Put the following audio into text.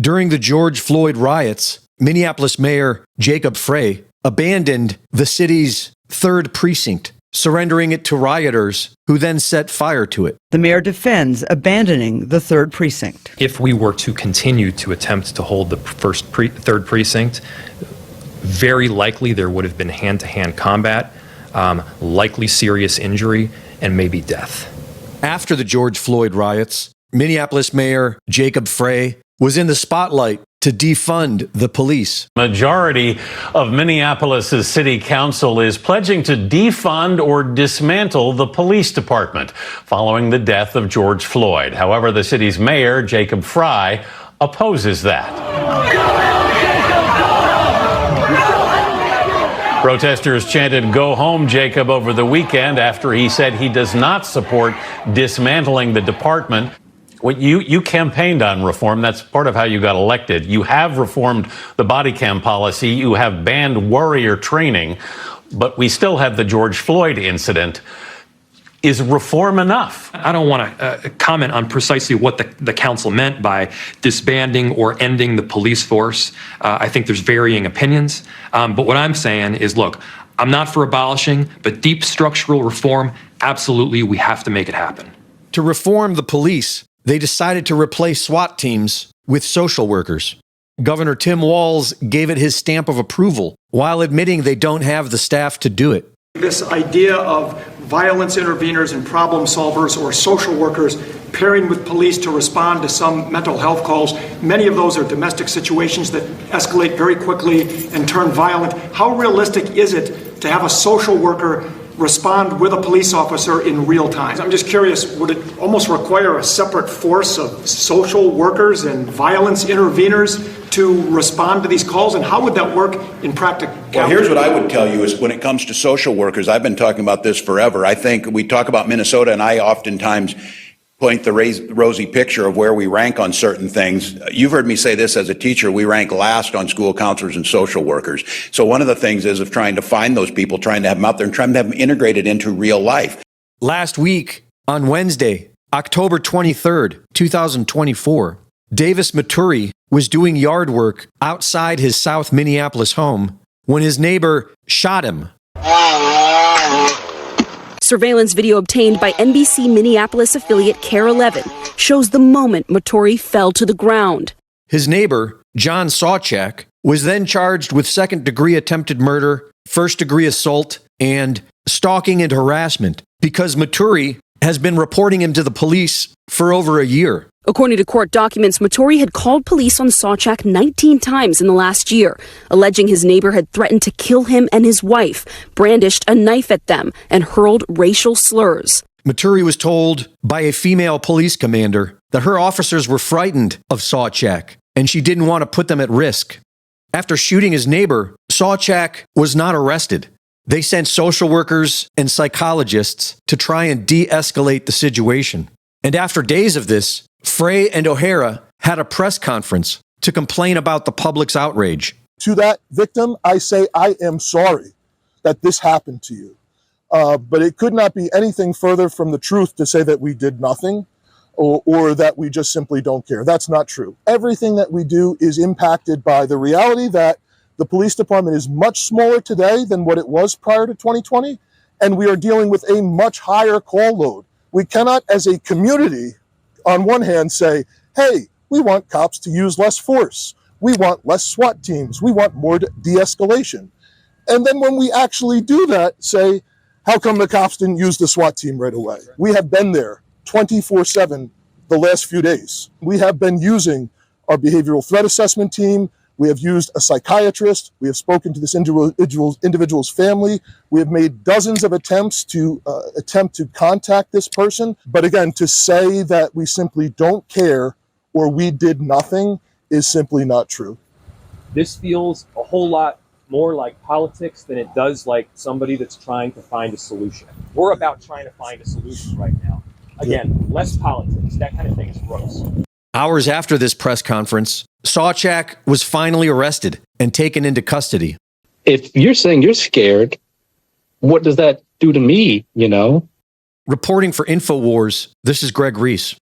During the George Floyd riots, Minneapolis Mayor Jacob Frey abandoned the city's 3rd precinct, surrendering it to rioters who then set fire to it. The mayor defends abandoning the 3rd precinct. If we were to continue to attempt to hold the 3rd precinct, very likely there would have been hand-to-hand combat, likely serious injury, and maybe death. After the George Floyd riots, Minneapolis Mayor Jacob Frey was in the spotlight to defund the police. Majority of Minneapolis' city council is pledging to defund or dismantle the police department following the death of George Floyd. However, the city's mayor, Jacob Frey, opposes that. Protesters chanted, "Go home, Jacob," over the weekend after he said he does not support dismantling the department. What you campaigned on reform. That's part of how you got elected. You have reformed the body cam policy. You have banned warrior training, but we still have the George Floyd incident. Is reform enough? I don't want to comment on precisely what the council meant by disbanding or ending the police force. I think there's varying opinions. But what I'm saying is, look, I'm not for abolishing, but deep structural reform, absolutely, we have to make it happen. To reform the police, they decided to replace SWAT teams with social workers. Governor Tim Walz gave it his stamp of approval while admitting they don't have the staff to do it. This idea of violence interveners and problem solvers or social workers pairing with police to respond to some mental health calls, many of those are domestic situations that escalate very quickly and turn violent. How realistic is it to have a social worker respond with a police officer in real time? I'm just curious, would it almost require a separate force of social workers and violence interveners to respond to these calls? And how would that work in practice? Well, here's what I would tell you is when it comes to social workers, I've been talking about this forever. I think we talk about Minnesota, and I oftentimes point the rosy picture of where we rank on certain things. You've heard me say this as a teacher, we rank last on school counselors and social workers. So one of the things is of trying to find those people, trying to have them out there and trying to have them integrated into real life. Last week, on Wednesday, October 23rd, 2024, Davis Maturi was doing yard work outside his South Minneapolis home when his neighbor shot him. Surveillance video obtained by NBC Minneapolis affiliate KARE 11 shows the moment Maturi fell to the ground. His neighbor, John Sawchak, was then charged with second-degree attempted murder, first-degree assault, and stalking and harassment because Maturi has been reporting him to the police for over a year. According to court documents, Maturi had called police on Sawchak 19 times in the last year, alleging his neighbor had threatened to kill him and his wife, brandished a knife at them, and hurled racial slurs. Maturi was told by a female police commander that her officers were frightened of Sawchak, and she didn't want to put them at risk. After shooting his neighbor, Sawchak was not arrested. They sent social workers and psychologists to try and de-escalate the situation. And after days of this, Frey and O'Hara had a press conference to complain about the public's outrage. To that victim, I say, I am sorry that this happened to you. But it could not be anything further from the truth to say that we did nothing or that we just simply don't care. That's not true. Everything that we do is impacted by the reality that the police department is much smaller today than what it was prior to 2020, and we are dealing with a much higher call load. We cannot, as a community, on one hand say, hey, we want cops to use less force. We want less SWAT teams. We want more de-escalation. And then when we actually do that, say, how come the cops didn't use the SWAT team right away? We have been there 24/7 the last few days. We have been using our behavioral threat assessment team. We have used a psychiatrist. We have spoken to this individual's family. We have made dozens of attempts to contact this person. But again, to say that we simply don't care or we did nothing is simply not true. This feels a whole lot more like politics than it does like somebody that's trying to find a solution. We're about trying to find a solution right now. Again, less politics. That kind of thing is gross. Hours after this press conference, Sawchak was finally arrested and taken into custody. If you're saying you're scared, what does that do to me, you know? Reporting for InfoWars, this is Greg Reese.